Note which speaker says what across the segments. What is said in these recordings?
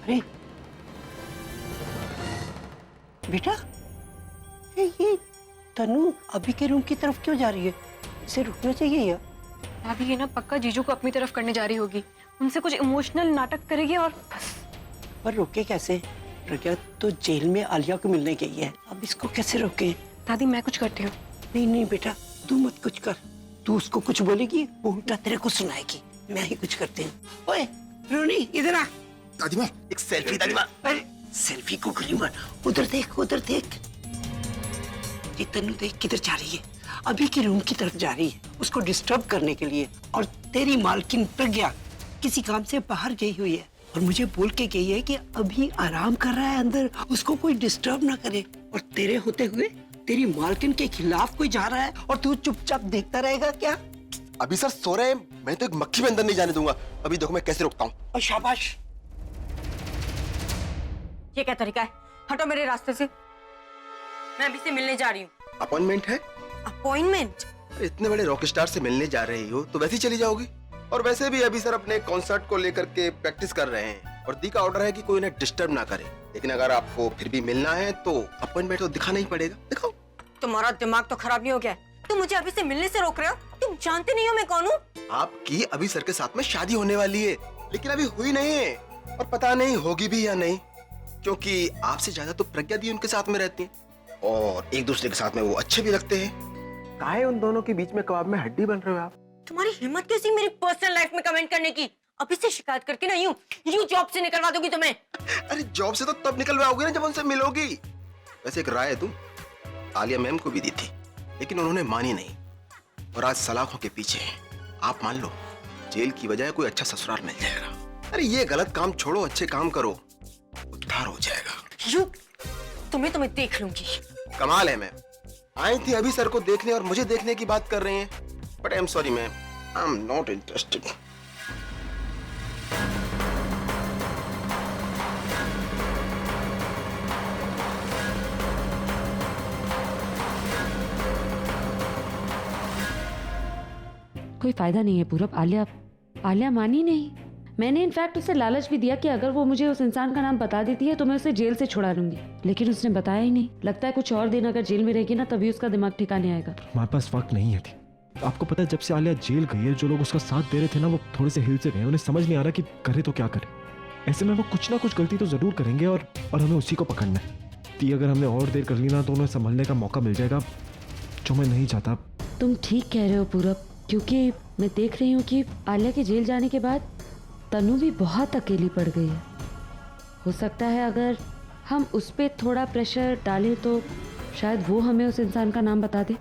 Speaker 1: अरे बेटा, ये तनु अभी के रूम की तरफ क्यों जा रही है? इसे रुकना चाहिए या?
Speaker 2: भाभी ये ना पक्का जीजू को अपनी तरफ करने जा रही होगी, उनसे कुछ इमोशनल नाटक करेगी और बस।
Speaker 1: पर रोके कैसे? प्रज्ञा तो जेल में आलिया को मिलने गई है, अब इसको कैसे रोके?
Speaker 2: दादी मैं कुछ करती हूँ।
Speaker 1: नहीं नहीं बेटा, तू मत कुछ कर। तू उसको कुछ बोलेगी वो उल्टा तेरे को सुनाएगी। मैं ही कुछ करती हूँ। ओए रोनी इधर आ।
Speaker 3: दादी माँ एक सेल्फी। दादी माँ
Speaker 1: अरे सेल्फी को गोली मार। उधर देख उधर देख। ये तन्नू देख किधर जा रही है? अभी के रूम की तरफ जा रही है उसको डिस्टर्ब करने के लिए। और तेरी मालकिन प्रज्ञा किसी काम से बाहर गई हुई है और मुझे बोल के गई है कि अभी आराम कर रहा है अंदर, उसको कोई डिस्टर्ब ना करे। और तेरे होते हुए तेरी मालकिन के खिलाफ कोई जा रहा है और तू चुपचाप देखता रहेगा क्या?
Speaker 3: अभी सर सो रहे हैं, मैं तो एक मक्खी में अंदर नहीं जाने दूंगा। अभी देखो मैं कैसे रोकता हूँ।
Speaker 1: और शाबाश।
Speaker 4: ये क्या तरीका है? हटो मेरे रास्ते से। मैं अभी से मिलने जा रही हूँ।
Speaker 3: अपॉइंटमेंट है?
Speaker 4: अपॉइंटमेंट?
Speaker 3: इतने बड़े रॉक स्टार से मिलने जा रही हो तो वैसे ही चली जाओगी। और वैसे भी अभी सर अपने कॉन्सर्ट को लेकर के प्रैक्टिस कर रहे हैं और दी का ऑर्डर है कि कोई उन्हें डिस्टर्ब ना करे। लेकिन अगर आपको फिर भी मिलना है तो अपॉइंटमेंट तो दिखाना ही पड़ेगा। दिखाओ।
Speaker 4: तुम्हारा दिमाग तो खराब नहीं हो गया? तुम मुझे अभी से मिलने से रोक रहे हो? तुम जानते नहीं हो मैं कौन हूँ?
Speaker 3: आपकी अभी सर के साथ में शादी होने वाली है, लेकिन अभी हुई नहीं है और पता नहीं होगी भी या नहीं, क्योंकि आपसे ज्यादा तो प्रज्ञा दी उनके साथ में रहती है और एक दूसरे के साथ में वो अच्छे भी लगते हैं। काहे उन दोनों के बीच में कबाब में हड्डी बन रहे हो आप?
Speaker 4: तुम्हारी हिम्मत कैसी मेरी पर्सनल लाइफ में कमेंट करने की? अभी से शिकायत करके ना यूं जॉब से निकलवा दूंगी तुम्हें।
Speaker 3: अरे जॉब से तो तब निकलवाओगे ना जब उनसे मिलोगी। वैसे एक राय दूं, आलिया मैम को भी दी थी लेकिन उन्होंने मानी नहीं और आज सलाखों के पीछे हैं। आप मान लो जेल की बजाय कोई अच्छा ससुराल मिल जाएगा। अरे ये गलत काम छोड़ो, अच्छे काम करो, उद्धार हो जाएगा।
Speaker 4: यू तुम्हें देख लूंगी।
Speaker 3: कमाल है मैम, आई थी अभी सर को देखने और मुझे देखने की बात कर रहे हैं। But I am sorry ma'am, I am not interested.
Speaker 5: कोई फायदा नहीं है पूरब। आलिया मानी नहीं। मैंने इनफैक्ट उसे लालच भी दिया कि अगर वो मुझे उस इंसान का नाम बता देती है तो मैं उसे जेल से छुड़ा लूंगी, लेकिन उसने बताया ही नहीं। लगता है कुछ और दिन अगर जेल में रहेगी ना तभी उसका दिमाग ठिकाने आएगा।
Speaker 6: हमारे पास वक्त नहीं है। आपको पता है जब से आलिया जेल गई है जो लोग उसका साथ दे रहे थे ना वो थोड़े से हिल से गए। उन्हें समझ नहीं आ रहा कि करे तो क्या करे। ऐसे में वो कुछ ना कुछ गलती तो जरूर करेंगे और हमें उसी को पकड़ना है। अगर हमने और देर कर ली ना तो उन्हें संभलने का मौका मिल जाएगा, जो मैं नहीं चाहता।
Speaker 5: तुम ठीक कह रहे हो पूरब, क्योंकि मैं देख रही हूँ कि आलिया के जेल जाने के बाद तनु भी बहुत अकेली पड़ गई है। हो सकता है अगर हम उस पर थोड़ा प्रेशर डालें तो शायद वो हमें उस इंसान का नाम बता दे।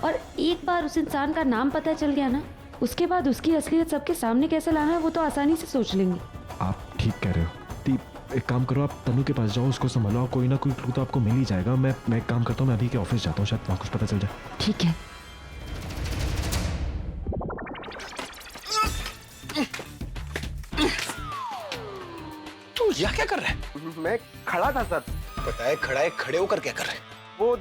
Speaker 5: और एक बार उस इंसान का नाम पता चल गया ना, उसके बाद उसकी असलियत सबके सामने कैसे लाना है वो तो आसानी से सोच लेंगे।
Speaker 6: आप ठीक कह रहे हो। एक काम करो, आप तनु के पास जाओ, उसको संभालो। कोई ना कोई क्लू तो आपको मिल ही जाएगा। मैं एक काम करता हूँ, मैं अभी के ऑफिस जाता हूँ, शायद वहाँ कुछ पता चल जाए।
Speaker 5: ठीक है।
Speaker 3: तू यहाँ क्या कर रहा है? मैं खड़ा था सर। बताए खड़ा है, खड़े होकर क्या कर रहे हैं? वो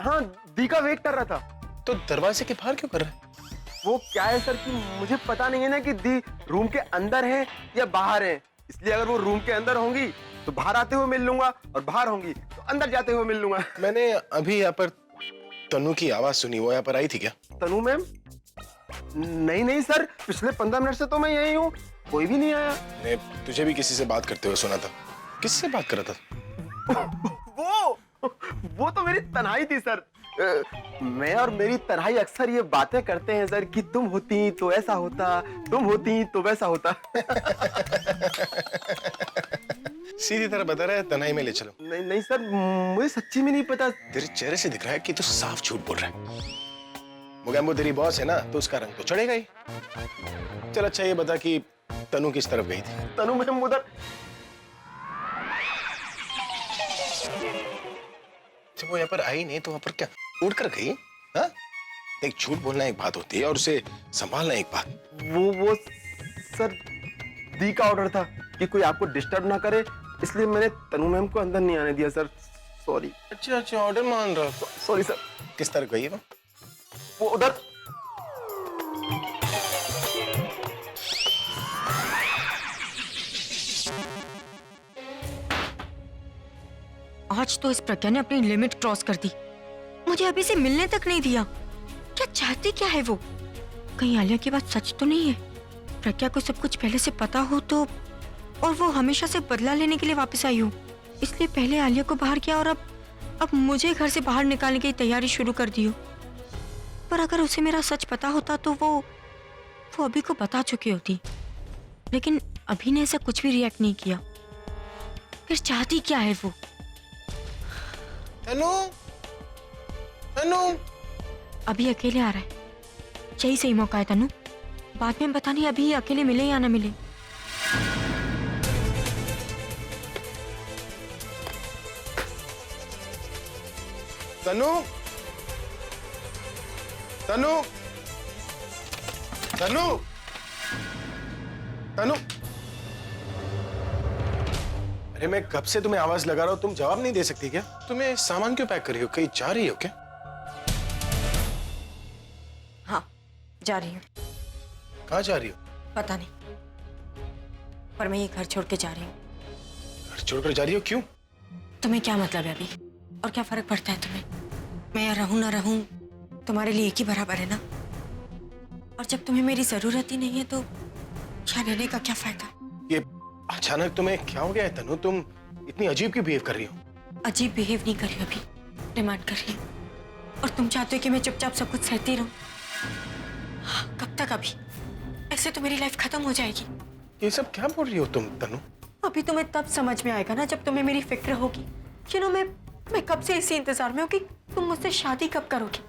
Speaker 3: हाँ दी का वेट कर रहा था। तो दरवाजे के बाहर क्यों कर रहा है? वो क्या है सर कि मुझे पता नहीं है ना कि दी रूम के अंदर है या बाहर है, इसलिए अगर वो रूम के अंदर होंगी तो बाहर आते हुए मिल लूंगा और बाहर होंगी तो अंदर जाते हुए मिल लूंगा।
Speaker 7: मैंने अभी यहाँ पर तनु की आवाज सुनी, वो यहाँ पर आई थी क्या?
Speaker 3: तनु मैम? नहीं सर, पिछले 15 मिनट से तो मैं यही हूँ, कोई भी नहीं आया।
Speaker 7: मैंने तुझे भी किसी से बात करते हुए सुना था। किससे बात कर रहा था?
Speaker 3: वो तो मेरी तन्हाई थी सर। मैं और मेरी तन्हाई अक्सर ये बातें करते हैं सर कि तुम होती तो ऐसा होता, तुम होती तो वैसा होता।
Speaker 7: सीधी तरह बता रहा है तन्हाई में ले चलो।
Speaker 3: नहीं सर, मुझे सच्ची में नहीं पता।
Speaker 7: तेरे चेहरे से दिख रहा है कि तू साफ झूठ बोल रहा है। मुगैम्बो तेरी बॉस है ना, तो उसका रंग तो चढ़ेगा ही। चल अच्छा ये बता कि तनु किस तरफ गई थी?
Speaker 3: तनु मैम उधर।
Speaker 7: जब वो यहाँ पर आई नहीं तो वहां पर क्या उड़ कर गई? हाँ? एक झूठ बोलना एक बात होती है और उसे संभालना एक बात।
Speaker 3: वो सर दी का ऑर्डर था कि कोई आपको डिस्टर्ब ना करे, इसलिए मैंने तनु मैम को अंदर नहीं आने दिया सर। सॉरी।
Speaker 7: अच्छा ऑर्डर मान रहा।
Speaker 3: Sorry sir.
Speaker 7: किस तरफ गई है
Speaker 3: वो उधर।
Speaker 4: आज तो इस प्रज्ञा ने अपनी लिमिट क्रॉस कर दी, मुझे अभी से मिलने तक नहीं दिया। क्या चाहती क्या है वो? कहीं आलिया की बात सच तो नहीं है? प्रज्ञा को सब कुछ पहले से पता हो तो, और वो हमेशा से बदला लेने के लिए वापस आई हो, इसलिए पहले आलिया को बाहर किया और अब मुझे घर से बाहर निकालने की तैयारी शुरू कर दी हो। पर अगर उसे मेरा सच पता होता तो वो अभी को बता चुकी होती, लेकिन अभी ने ऐसा कुछ भी रिएक्ट नहीं किया। फिर चाहती क्या है वो?
Speaker 7: तनु, तनु,
Speaker 4: अभी अकेले आ रहा है, यही सही मौका है तनु। बाद में पता नहीं अभी अकेले मिले या ना मिले।
Speaker 7: तनु, तनु, तनु, तनु। अरे मैं कब से तुम्हें आवाज लगा रहा हूं, तुम जवाब नहीं दे सकती क्या? तुम्हें सामान क्यों पैक कर रही हो? कहीं जा रही हो क्या?
Speaker 4: हाँ, जा रही हूँ।
Speaker 7: कहाँ जा रही हो?
Speaker 4: पता नहीं, पर मैं ये घर छोड़ के जा रही हूँ।
Speaker 7: घर छोड़कर जा रही हो? क्यों?
Speaker 4: तुम्हें क्या मतलब है अभी, और क्या फर्क पड़ता है तुम्हें? मैं यहाँ रहूं ना रहूं तुम्हारे लिए एक ही बराबर है ना। और जब तुम्हें मेरी जरूरत ही नहीं है तो यहाँ रहने का क्या फायदा?
Speaker 7: ये अचानक तुम्हें क्या हो गया है तनु? तुम इतनी अजीब क्यों बिहेव कर रही हो?
Speaker 4: अजीब बिहेव नहीं कर रही हूँ, अभी डिमांड कर रही हूँ। और तुम चाहते हो कि मैं चुपचाप सब कुछ सहती रहूं? कब तक? अभी ऐसे तो मेरी लाइफ खत्म हो जाएगी।
Speaker 7: ये सब क्या बोल रही हो तुम तनु?
Speaker 4: अभी तुम्हें तब समझ में आएगा ना जब तुम्हें मेरी फिक्र होगी। मैं कब से इसी इंतजार में हूँ कि तुम मुझसे शादी कब करोगी।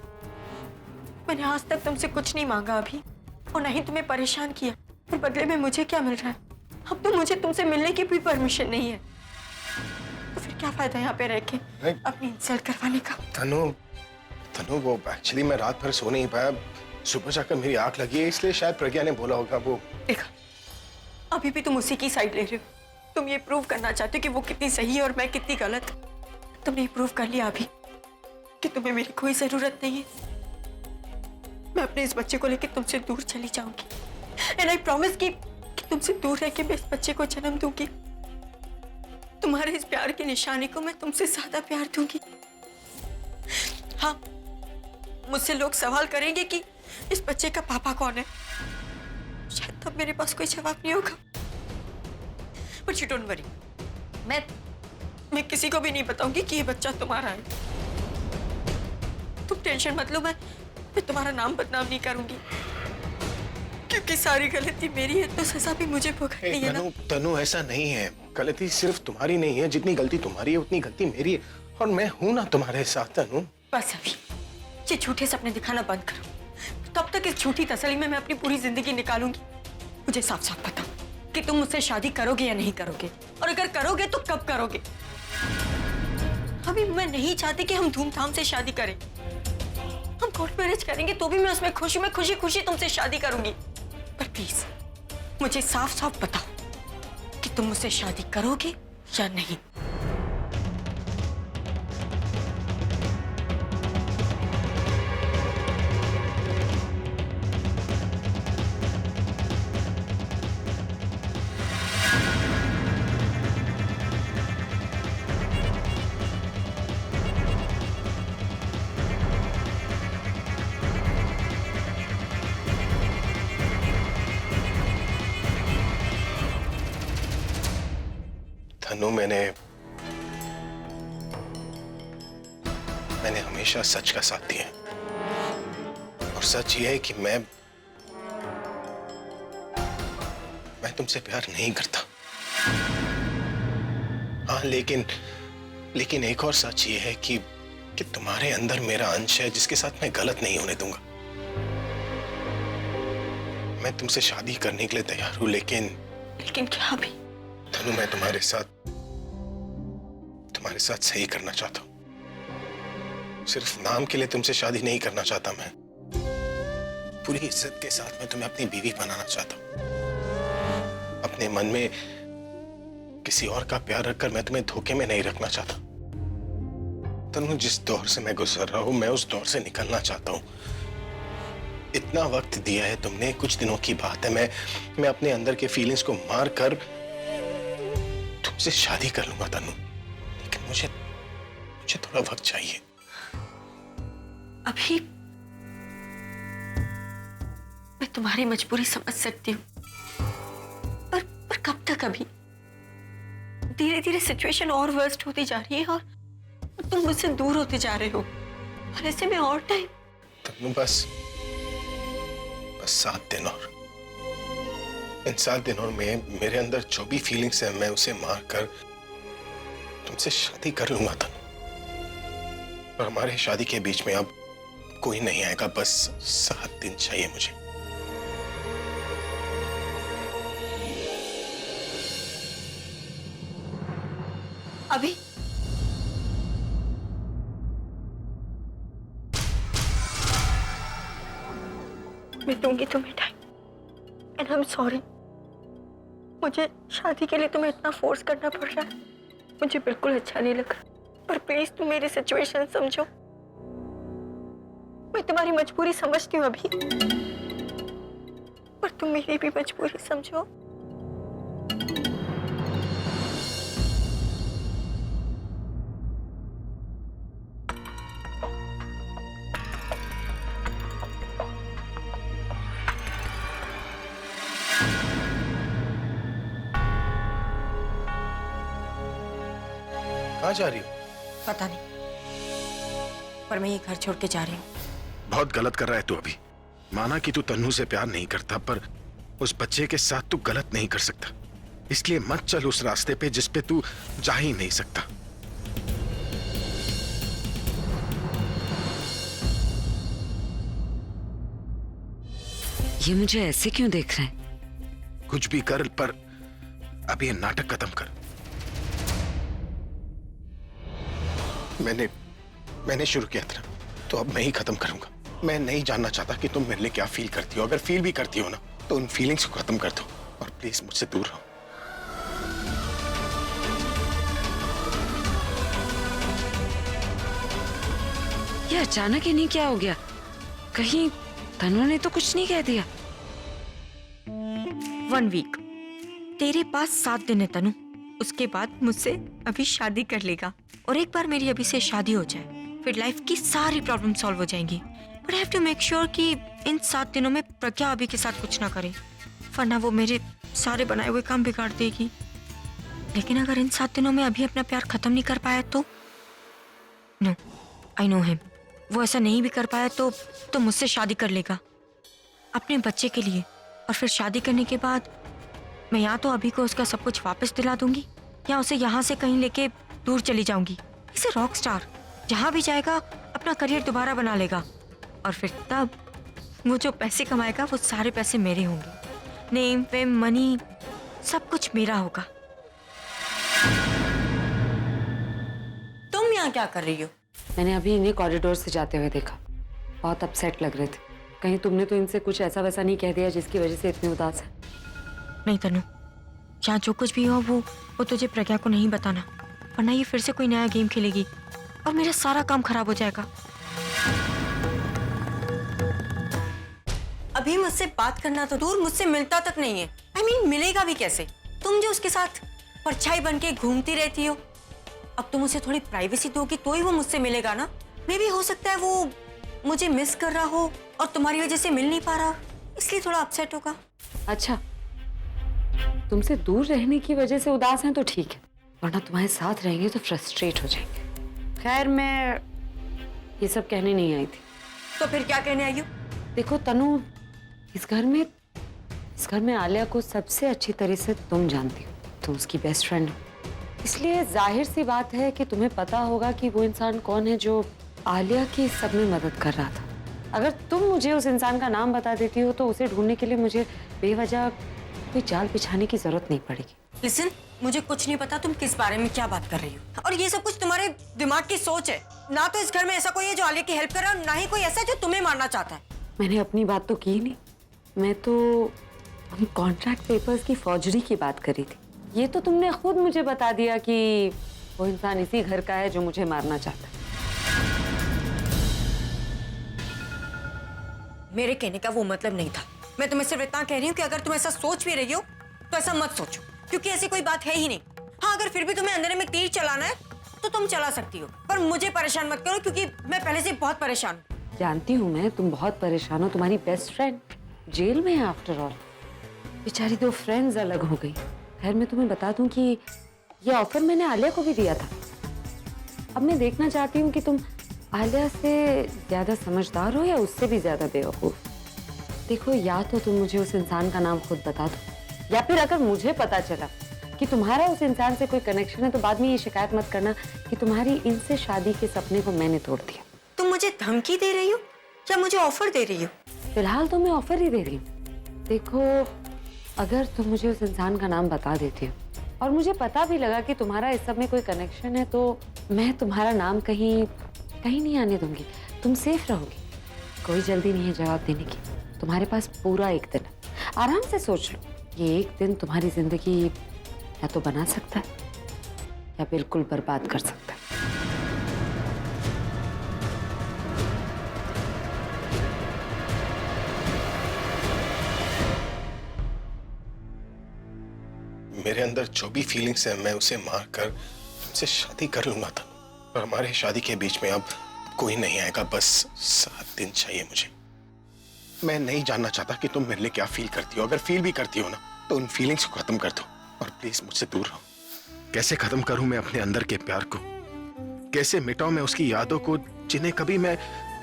Speaker 4: मैंने आज तक तुमसे कुछ नहीं मांगा अभी, और नहीं तुम्हें परेशान किया, और बदले में मुझे क्या मिल रहा है? अब तो मुझे तुमसे मिलने की भी परमिशन नहीं है, तो फिर क्या फायदा यहाँ पे रह के अपनी इंसल्ट करवाने का?
Speaker 7: तनु, तनु वो एक्चुअली मैं रात भर सो नहीं पाया, सुबह जाकर मेरी आंख लगी है, इसलिए शायद प्रज्ञा ने बोला होगा। वो
Speaker 4: देखा, अभी भी तुम उसी की साइड ले रहे हो। तुम ये प्रूव करना चाहते हो कि वो कितनी सही है और मैं कितनी गलत। तुमने ये प्रूव कर लिया अभी कि तुम्हें मेरी कोई जरूरत नहीं है। मैं अपने इस बच्चे को लेकर तुमसे दूर चली जाऊंगी, एंड आई प्रॉमिस कि तुमसे दूर रह के मैं इस बच्चे को जन्म दूंगी। तुम्हारे इस प्यार की निशानी को मैं तुमसे ज्यादा प्यार दूंगी। हाँ, मुझसे लोग सवाल करेंगे कि इस बच्चे का पापा कौन है। शायद तब मेरे पास कोई जवाब नहीं होगा, बट यू डोंट वरी, मैं किसी को भी नहीं बताऊंगी कि ये बच्चा तुम्हारा है। तुम टेंशन मत लो, मैं तुम्हारा नाम बदनाम नहीं करूंगी, क्योंकि सारी गलती मेरी है तो सजा भी मुझे भुगतनी है ना।
Speaker 7: तनु ऐसा नहीं है, गलती सिर्फ तुम्हारी नहीं है। जितनी गलती तुम्हारी है उतनी गलती मेरी है, और मैं हूं ना तुम्हारे साथ तनु।
Speaker 4: बस अभी ये झूठे सपने दिखाना बंद करो, तब तक इस झूठी तसल्ली में मैं अपनी पूरी जिंदगी निकालूंगी। मुझे साफ साफ बताओ कि तुम मुझसे शादी करोगे या नहीं करोगे, और अगर करोगे तो कब करोगे। अभी मैं नहीं चाहती कि हम धूमधाम से शादी करें। हम कोर्ट मैरिज करेंगे तो भी मैं उसमें खुश हूं। मैं खुशी खुशी तुमसे शादी करूंगी, पर प्लीज मुझे साफ साफ बताओ कि तुम मुझसे शादी करोगे या नहीं।
Speaker 7: तनु, मैंने हमेशा सच का साथ दिया, और सच ये है कि मैं तुमसे प्यार नहीं करता। हाँ, लेकिन एक और सच ये है कि तुम्हारे अंदर मेरा अंश है जिसके साथ मैं गलत नहीं होने दूंगा। मैं तुमसे शादी करने के लिए तैयार हूं, लेकिन
Speaker 4: क्या भी?
Speaker 7: तनु, मैं तुम्हारे साथ सही करना चाहता हूं। सिर्फ नाम के लिए तुमसे शादी नहीं करना चाहता। मैं पूरी इज्जत के साथ मैं तुम्हें अपनी बीवी बनाना चाहता हूं। अपने मन में किसी और का प्यार रखकर मैं तुम्हें धोखे में नहीं रखना चाहता। तनु, जिस दौर से मैं गुजर रहा हूं, मैं उस दौर से निकलना चाहता हूं। इतना वक्त दिया है तुमने, कुछ दिनों की बात है, मैं अपने अंदर के फीलिंग्स को मार कर तुमसे शादी कर लूंगा तनु। लेकिन मुझे थोड़ा वक्त चाहिए।
Speaker 4: अभी मैं तुम्हारी मजबूरी समझ सकती हूँ, पर कब तक? अभी धीरे धीरे सिचुएशन और वर्स्ट होती जा रही है और तुम मुझसे दूर होते जा रहे हो, और ऐसे में और टाइम।
Speaker 7: तन्नू बस 7 दिन और। इन 7 दिनों में मेरे अंदर जो भी फीलिंग्स है मैं उसे मार कर तुमसे शादी कर लूंगा तन्नू। और हमारे शादी के बीच में अब कोई नहीं आएगा, बस 7 दिन चाहिए मुझे।
Speaker 4: अभी मैं दूंगी तुम्हें time, and I am sorry. मुझे शादी के लिए तुम्हें इतना फोर्स करना पड़ रहा है, मुझे बिल्कुल अच्छा नहीं लग रहा, पर प्लीज तुम मेरी सिचुएशन समझो। मैं तुम्हारी मजबूरी समझती हूँ अभी, पर तुम मेरी भी मजबूरी समझो।
Speaker 7: कहाँ जा रही हो?
Speaker 4: पता नहीं, पर मैं ये घर छोड़ के जा रही हूँ।
Speaker 7: बहुत गलत कर रहा है तू अभी। माना कि तू तन्नू से प्यार नहीं करता, पर उस बच्चे के साथ तू गलत नहीं कर सकता। इसलिए मत चल उस रास्ते पे जिस पे तू जा ही नहीं सकता।
Speaker 5: ये मुझे ऐसे क्यों देख रहे हैं?
Speaker 7: कुछ भी कर, पर अभी ये नाटक खत्म कर। मैंने शुरू किया था, तो अब मैं ही खत्म करूंगा। मैं नहीं जानना चाहता कि तुम मेरे लिए क्या फील करती हो। अगर फील भी करती हो ना, तो उन फीलिंग्स को खत्म कर दो और प्लीज मुझसे दूर रहो।
Speaker 5: ये अचानक ही नहीं क्या हो गया? कहीं तनु ने तो कुछ नहीं कह दिया?
Speaker 4: 1 वीक, तेरे पास 7 दिन है तनु। उसके बाद मुझसे अभी शादी कर लेगा, और एक बार मेरी अभी से शादी हो जाए फिर लाइफ की सारी प्रॉब्लम सॉल्व हो जाएंगी। But I have to make sure कि इन 7 दिनों में प्रज्ञा अभी के साथ कुछ ना करे, वरना वो मेरे सारे बनाए हुए काम बिगाड़ देगी। लेकिन अगर इन 7 दिनों में अभी अपना प्यार खत्म नहीं कर पाया तो नो, आई नो हिम, वो ऐसा नहीं भी कर पाया तो मुझसे शादी कर लेगा अपने बच्चे के लिए। और फिर शादी करने के बाद मैं या तो अभी को उसका सब कुछ वापस दिला दूंगी, या उसे यहाँ से कहीं लेके दूर चली जाऊंगी। इसे रॉक स्टार, जहाँ भी जाएगा अपना करियर दोबारा बना लेगा, और फिर तब वो जो पैसे कमाएगा वो सारे पैसे मेरे होंगे। नेम फेम मनी सब कुछ मेरा होगा। तुम यहाँ क्या कर रही हो?
Speaker 5: मैंने अभी इन्हें कॉरिडोर से जाते हुए देखा, बहुत अपसेट लग रहे थे। कहीं तुमने तो इनसे कुछ ऐसा वैसा नहीं कह दिया जिसकी वजह से इतने उदास है?
Speaker 4: नहीं तनु, यहाँ जो कुछ भी हो वो तुझे प्रज्ञा को नहीं बताना, वरना ये फिर से कोई नया गेम खेलेगी और मेरा सारा काम खराब हो जाएगा। अभी मुझसे बात करना तो दूर, मुझसे मिलता तक नहीं है। I mean, मिलेगा भी कैसे? तुम जो उसके साथ परछाई बन के घूमती रहती हो, अब तुम उसे थोड़ी प्राइवेसी दोगी तो ही वो मुझसे मिलेगा ना। मे भी हो सकता है वो मुझे मिस कर रहा हो और तुम्हारी वजह से मिल नहीं पा रहा, इसलिए थोड़ा अपसेट होगा।
Speaker 5: अच्छा, तुमसे दूर रहने की वजह से उदास हैं तो ठीक है, वरना तुम्हारे साथ रहेंगे तो फ्रस्ट्रेट हो जाएंगे। खैर, मैं ये सब कहने नहीं आई थी।
Speaker 4: तो फिर क्या कहने आई हो?
Speaker 5: देखो तनु, इस घर में आलिया को सबसे अच्छी तरह से तुम जानती हो, तुम उसकी बेस्ट फ्रेंड हो, इसलिए जाहिर सी बात है कि तुम्हें पता होगा कि वो इंसान कौन है जो आलिया की सब में मदद कर रहा था। अगर तुम मुझे उस इंसान का नाम बता देती हो तो उसे ढूंढने के लिए मुझे बेवजह कोई जाल बिछाने की जरूरत नहीं पड़ेगी।
Speaker 4: लिसन, मुझे कुछ नहीं पता तुम किस बारे में क्या बात कर रही हो, और ये सब कुछ तुम्हारे दिमाग की सोच है। ना तो इस घर में ऐसा कोई है जो आलिया की हेल्प कर रहा है, ना ही कोई ऐसा जो तुम्हें मारना चाहता है।
Speaker 5: मैंने अपनी बात तो की नहीं, मैं तो उन कॉन्ट्रैक्ट पेपर्स की फॉर्जरी की बात करी थी। ये तो तुमने खुद मुझे बता दिया कि वो इंसान इसी घर का है जो मुझे मारना चाहता है।
Speaker 4: मेरे कहने का वो मतलब नहीं था। मैं तुम्हें सिर्फ इतना कह रही हूँ कि अगर तुम ऐसा सोच भी रही हो तो ऐसा मत सोचो, क्योंकि ऐसी कोई बात है ही नहीं। हाँ, अगर फिर भी तुम्हें अंधेरे में तीर चलाना है तो तुम चला सकती हो, पर मुझे परेशान मत करो क्योंकि मैं पहले से बहुत परेशान हूँ।
Speaker 5: जानती हूँ मैं, तुम बहुत परेशान हो। तुम्हारी बेस्ट फ्रेंड जेल में है आफ्टर ऑल। बेचारी 2 फ्रेंड्स अलग हो गई। खैर मैं तुम्हें बता दूं कि ये ऑफर मैंने आलिया को भी दिया था। अब मैं देखना चाहती हूँ कि तुम आलिया से ज्यादा समझदार हो या उससे भी ज्यादा बेवकूफ। देखो, या तो तुम मुझे उस इंसान का नाम खुद बता दो, या फिर अगर मुझे पता चला कि तुम्हारा उस इंसान से कोई कनेक्शन है तो बाद में ये शिकायत मत करना कि तुम्हारी इनसे शादी के सपने को मैंने तोड़ दिया।
Speaker 4: तुम मुझे धमकी दे रही हो या मुझे ऑफर दे रही हो?
Speaker 5: फिलहाल तो मैं ऑफर ही दे रही हूँ। देखो, अगर तुम मुझे उस इंसान का नाम बता देती हो और मुझे पता भी लगा कि तुम्हारा इस सब में कोई कनेक्शन है, तो मैं तुम्हारा नाम कहीं नहीं आने दूंगी। तुम सेफ रहोगी। कोई जल्दी नहीं है जवाब देने की। तुम्हारे पास पूरा 1 दिन है, आराम से सोच लो। ये 1 दिन तुम्हारी जिंदगी या तो बना सकता है या बिल्कुल बर्बाद कर सकता है।
Speaker 7: मेरे अंदर जो भी फीलिंग्स है मैं उसे मार कर तुमसे शादी कर लूंगा था, और हमारे शादी के बीच में अब कोई नहीं आएगा। बस 7 दिन चाहिए मुझे। मैं नहीं जानना चाहता कि तुम मेरे लिए क्या फील करती हो। अगर फील भी करती हो ना तो उन फीलिंग्स को खत्म कर दो और प्लीज मुझसे दूर रहो। कैसे खत्म करूं मैं अपने अंदर के प्यार को? कैसे मिटाऊं मैं उसकी यादों को जिन्हें कभी मैं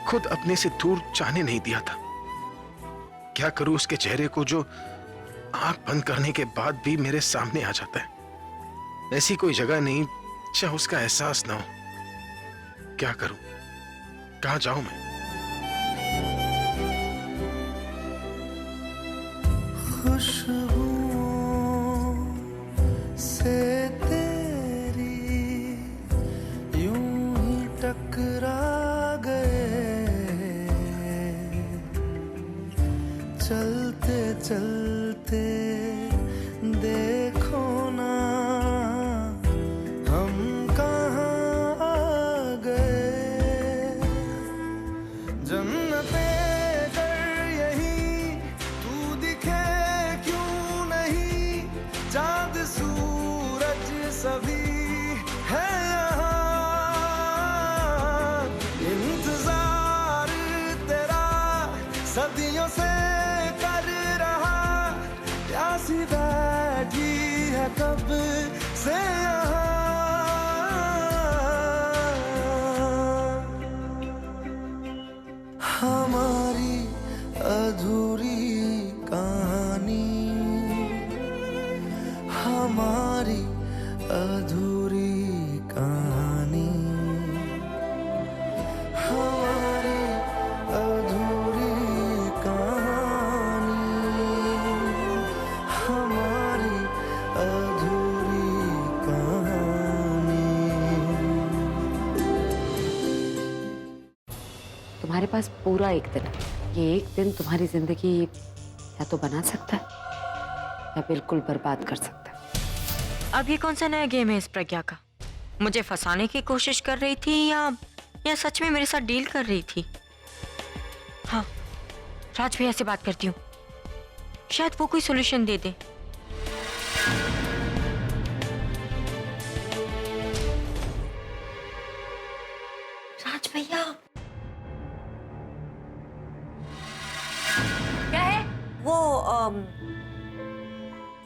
Speaker 7: खुद अपने से दूर जाने नहीं दिया था? क्या करूं उसके चेहरे को जो आंख बंद करने के बाद भी मेरे सामने आ जाता है? ऐसी कोई जगह नहीं जहां उसका एहसास ना हो। क्या करूं? कहां जाऊं मैं?
Speaker 8: खुशबुओं से तेरी यूं ही टकरा गए, चलते चलते देखो ना हम कहाँ आ गए। जन्नते कर यही तू दिखे क्यों नहीं, चांद सूरज सभी है यहाँ। इंतजार तेरा सदियों से कर रहा, प्यासी बैठी है कब से यहाँ। हमारी अधूरी कहानी, हमारी अधूरी कहानी, हमारी अधूरी कहानी, हमारी अधूरी कहानी।
Speaker 5: तुम्हारे पास पूरा 1 दिन है। ये 1 दिन तुम्हारी जिंदगी या तो बना सकता है या बिल्कुल बर्बाद कर सकता है।
Speaker 4: अब ये कौन सा नया गेम है इस प्रज्ञा का? मुझे फंसाने की कोशिश कर रही थी या सच में मेरे साथ डील कर रही थी? हाँ, राज भैया से बात करती हूँ, शायद वो कोई सॉल्यूशन दे दे। राज भैया,
Speaker 2: क्या है?
Speaker 4: वो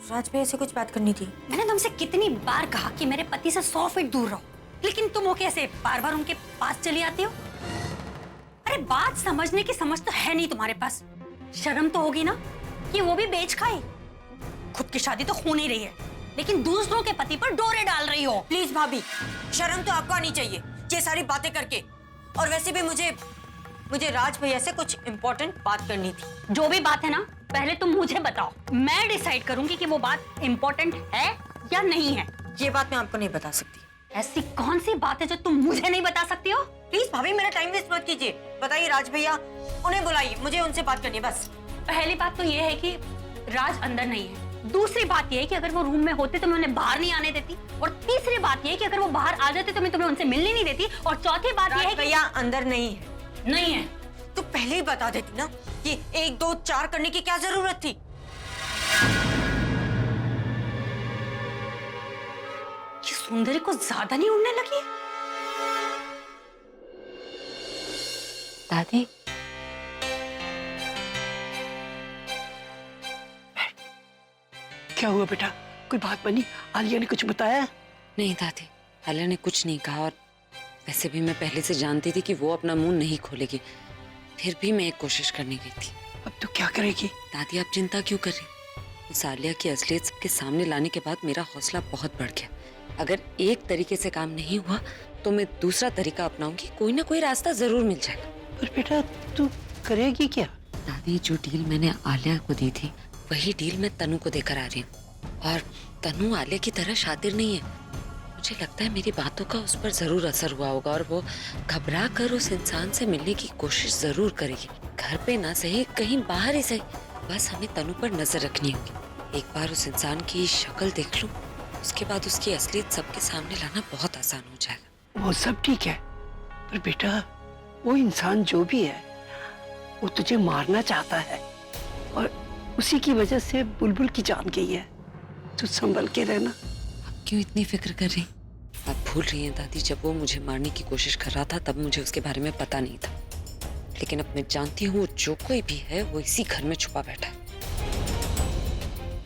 Speaker 4: राज भैया से कुछ बात करनी थी।
Speaker 9: मैंने तुमसे कितनी बार कहा कि मेरे पति से 100 फीट दूर रहो, लेकिन तुम वो कैसे बार बार उनके पास चली आती हो? अरे बात समझने की समझ तो है नहीं तुम्हारे पास। शर्म तो होगी ना कि वो भी बेच खाए। खुद की शादी तो हो नहीं रही है, लेकिन दूसरों के पति पर डोरे डाल रही हो।
Speaker 4: प्लीज भाभी, शर्म तो आपको आनी चाहिए ये सारी बातें करके। और वैसे भी मुझे राज भैया से कुछ इम्पोर्टेंट बात करनी थी।
Speaker 9: जो भी बात है ना, पहले तुम मुझे बताओ, मैं डिसाइड करूंगी कि वो बात इम्पोर्टेंट है या नहीं है।
Speaker 4: ये बात मैं आपको नहीं बता सकती।
Speaker 9: ऐसी कौन सी बात है जो तुम मुझे नहीं बता सकती हो?
Speaker 4: प्लीज भाभी, मेरा टाइम वेस्ट मत कीजिए। बताइए राज भैया, उन्हें बुलाइए, मुझे उनसे बात करनी है बस।
Speaker 9: पहली बात तो ये है कि राज अंदर नहीं है। दूसरी बात ये है कि अगर वो रूम में होते तो मैं उन्हें बाहर नहीं आने देती। और तीसरी बात ये है कि अगर वो बाहर आ जाते तो मैं तुम्हें उनसे मिलने नहीं देती। और चौथी बात ये है कि
Speaker 4: भैया अंदर नहीं है।
Speaker 9: नहीं है
Speaker 4: तो पहले ही बता देती ना, ये 1 2 4 करने की क्या जरूरत थी?
Speaker 9: ये सुंदरी को ज्यादा नहीं उड़ने लगी?
Speaker 5: दादी
Speaker 1: क्या हुआ बेटा? कोई बात बनी? आलिया ने कुछ बताया?
Speaker 5: नहीं दादी, आलिया ने कुछ नहीं कहा और वैसे भी मैं पहले से जानती थी कि वो अपना मुंह नहीं खोलेगी, फिर भी मैं एक कोशिश करने गई थी।
Speaker 1: अब तो क्या करेगी?
Speaker 5: दादी आप चिंता क्यों कर रही? उस आलिया की असलियत सबके सामने लाने के बाद मेरा हौसला बहुत बढ़ गया। अगर एक तरीके से काम नहीं हुआ तो मैं दूसरा तरीका अपनाऊंगी, कोई ना कोई रास्ता जरूर मिल जाएगा।
Speaker 1: पर बेटा तू करेगी क्या?
Speaker 5: दादी जो डील मैंने आलिया को दी थी वही डील मैं तनु को देकर आ रही हूँ और तनु आलिया की तरह शातिर नहीं है। मुझे लगता है मेरी बातों का उस पर जरूर असर हुआ होगा और वो घबरा कर उस इंसान से मिलने की कोशिश जरूर करेगी। घर पे ना सही, कहीं बाहर ही सही, बस हमें तनु पर नजर रखनी होगी। एक बार उस इंसान की शक्ल देख लूं, उसके बाद उसकी असलियत सबके सामने लाना बहुत आसान हो जाएगा।
Speaker 1: वो सब ठीक है, पर बेटा वो इंसान जो भी है वो तुझे मारना चाहता है और उसी की वजह से बुलबुल की जान गई है। तू संभल के रहना।
Speaker 5: आप क्यों इतनी फिक्र कर रही? आप भूल रही हैं दादी, जब वो मुझे मारने की कोशिश कर रहा था तब मुझे उसके बारे में पता नहीं था, लेकिन अब मैं जानती हूँ जो कोई भी है वो इसी घर में छुपा बैठा है।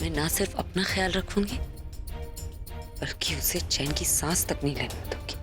Speaker 5: मैं ना सिर्फ अपना ख्याल रखूंगी बल्कि उसे चैन की सांस तक नहीं लेने दूंगी।